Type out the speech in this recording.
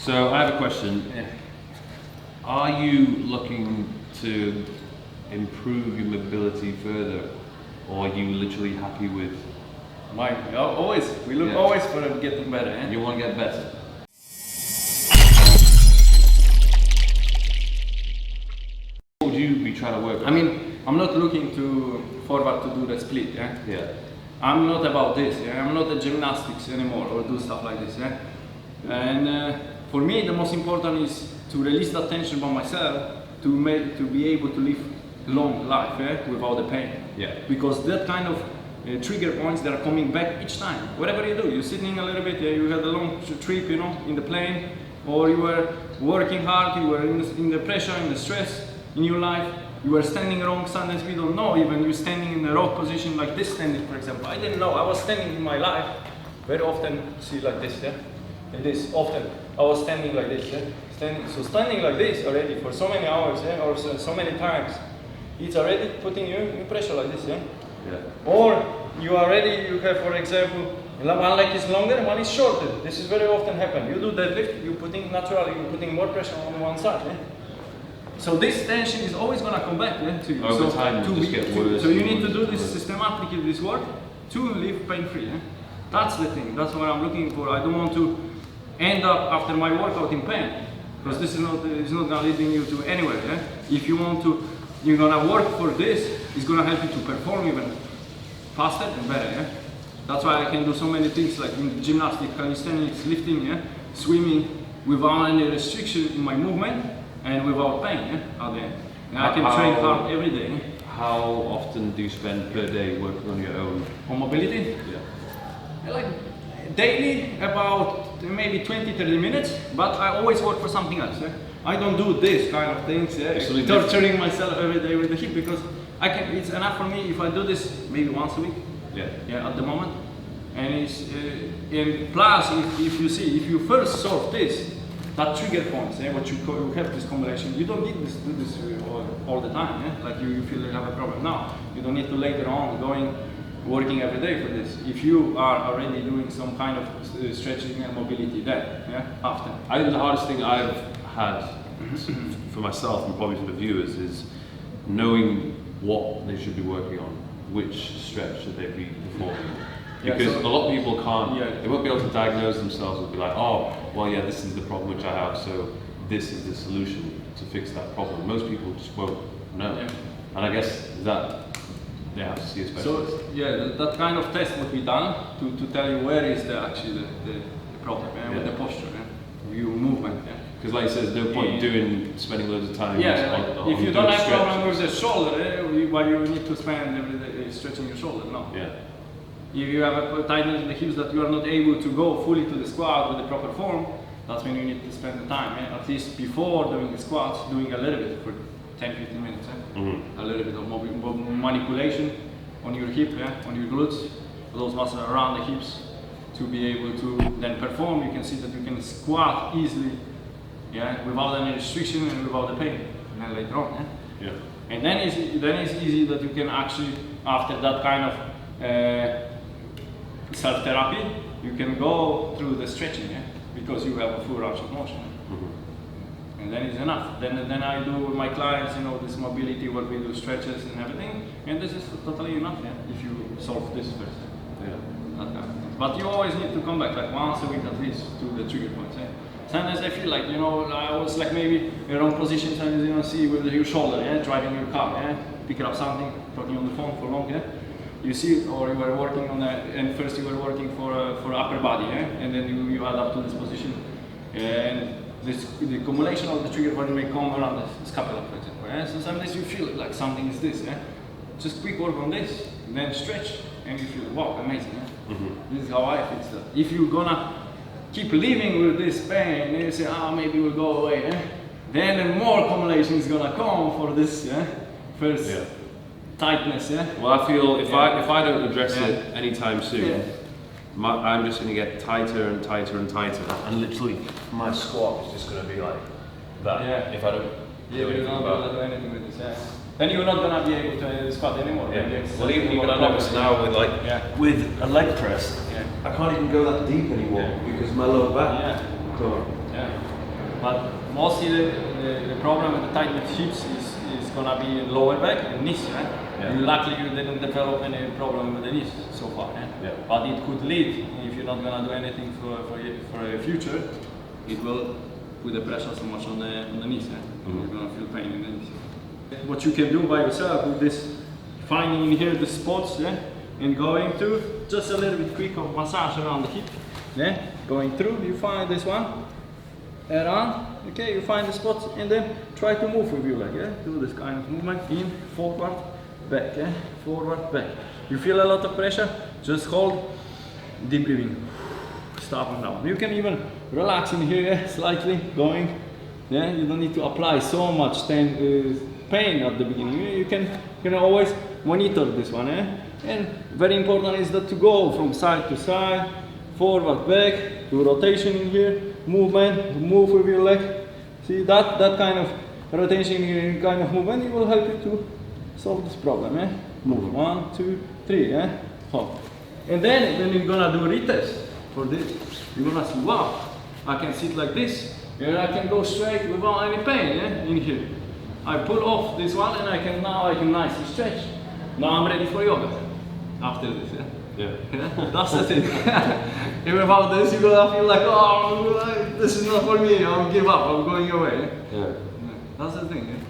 So I have a question. Are you looking to improve your mobility further, or are you literally happy with? Always. We look always for getting better. Eh? You want to get better. What would you be trying to work on? I mean, I'm not looking forward to do the split. Yeah. Yeah. I'm not about this. Yeah? I'm not a gymnastics anymore or do stuff like this. Yeah. And for me, the most important is to release that tension by myself to be able to live long life without the pain. Yeah. Because that kind of trigger points that are coming back each time. Whatever you do, you're sitting a little bit, you had a long trip, you know, in the plane, or you were working hard, you were in the pressure, in the stress in your life, you were standing wrong, sometimes we don't know, even you're standing in the wrong position like this standing, for example. I didn't know, I was standing in my life, very often, see like this, yeah? And this, often, I was standing like this, yeah? Standing like this already for so many hours, yeah? Or so many times, it's already putting you in pressure like this, yeah? Yeah. Or you have, for example, one leg is longer, one is shorter. This is very often happen. You do deadlift, you're putting more pressure on one side. Yeah? So this tension is always going to come back to you. Over time, it just get worse. So you need to do this systematically, this work, to live pain-free. Yeah? That's the thing. That's what I'm looking for. I don't want to end up after my workout in pain, because this is not going to lead you to anywhere. Yeah? If you want to, you're going to work for this. It's going to help you to perform even faster and better. Yeah? That's why I can do so many things like in gymnastics, calisthenics, lifting, yeah? Swimming, without any restriction in my movement and without pain. Yeah? At the end. And I can train hard every day. How often do you spend per day working on your own? On mobility? Yeah. Like daily, about maybe 20-30 minutes, but I always work for something else. Yeah? I don't do this kind of things, torturing myself every day with the hip, because it's enough for me if I do this maybe once a week. Yeah, at the moment. And and plus, if you first solve this, that trigger points, what you have this combination, you don't need to do this all the time. Yeah? Like you feel you have a problem now. You don't need to later on working every day for this. If you are already doing some kind of stretching and mobility then, after. I think the hardest thing I've had for myself and probably for the viewers is knowing what they should be working on, which stretch should they be performing. Because a lot of people can't, they won't be able to diagnose themselves and be like, oh, well, yeah, this is the problem which I have, so this is the solution to fix that problem. Most people just won't know. Yeah. And I guess that they have to see a specialist. So, that kind of test would be done to tell you where is actually the problem, with the posture, your movement. Because like you said, there's no point spending loads of time on if you don't have problem with the shoulder, why you need to spend every day stretching your shoulder? No. Yeah. If you have a tightness in the hips that you are not able to go fully to the squat with the proper form, that's when you need to spend the time. At least before doing the squats, doing a little bit for 10-15 minutes. A little bit of manipulation on your hip, on your glutes, those muscles around the hips, to be able to then perform. You can see that you can squat easily, without any restriction and without the pain. And then later on, and then it's easy that you can actually, after that kind of self-therapy, you can go through the stretching, because you have a full range of motion. And then it's enough. Then I do with my clients, this mobility, what we do, stretches and everything, and this is totally enough, if you solve this first. That kind of thing. But you always need to come back, like once a week at least, to the trigger points. Sometimes I feel like, I was like maybe in wrong position, sometimes see with your shoulder, driving your car, picking up something, talking on the phone for long, you see, or you were working on and first you were working for upper body, and then you add up to this position, and the accumulation of the trigger point may come around the scapula, for example. So sometimes you feel like something is this, just quick work on this, then stretch, and you feel, wow, amazing. This is how I fix that. If you're gonna keep living with this pain, and you say, maybe it will go away, then more accumulation is gonna come for this, first tightness, Well, I feel if I don't address it anytime soon, I'm just going to get tighter and tighter and tighter, and literally my squat is just going to be like that. If I don't do anything about it. Anything with this, then you're not going to be able to squat anymore. Well, even I notice now with a leg press, I can't even go that deep anymore because my lower back. But mostly the problem with the tight knit hips is gonna be in lower back and knees, right? Yeah. Luckily you didn't develop any problem with the knees so far, Yeah. But it could lead, if you're not gonna do anything for a future, it will put the pressure so much on the knees, You're gonna feel pain in the knees. What you can do by yourself with this, finding in here the spots, and going through, just a little bit quick of massage around the hip, going through, you find this one, around, okay, you find the spots, and then try to move with your leg, do this kind of movement, in, forward, back, forward, back. You feel a lot of pressure, just hold, deep breathing, stop and down. You can even relax in here, slightly, going, you don't need to apply so much pain at the beginning. You can always monitor this one, and very important is that to go from side to side, forward, back, do rotation in here, movement, move with your leg. See that kind of rotation, kind of movement, it will help you to solve this problem. Move 1, 2, 3. Hold. And then when you're gonna do retest for this, you're gonna see, wow, I can sit like this, and I can go straight without any pain in here. I pull off this one, and now I can nicely stretch. Now I'm ready for yoga after this. Yeah. That's the thing. And without this, you're gonna feel like, oh, this is not for me. I'll give up. I'm going away. Yeah. That's the thing.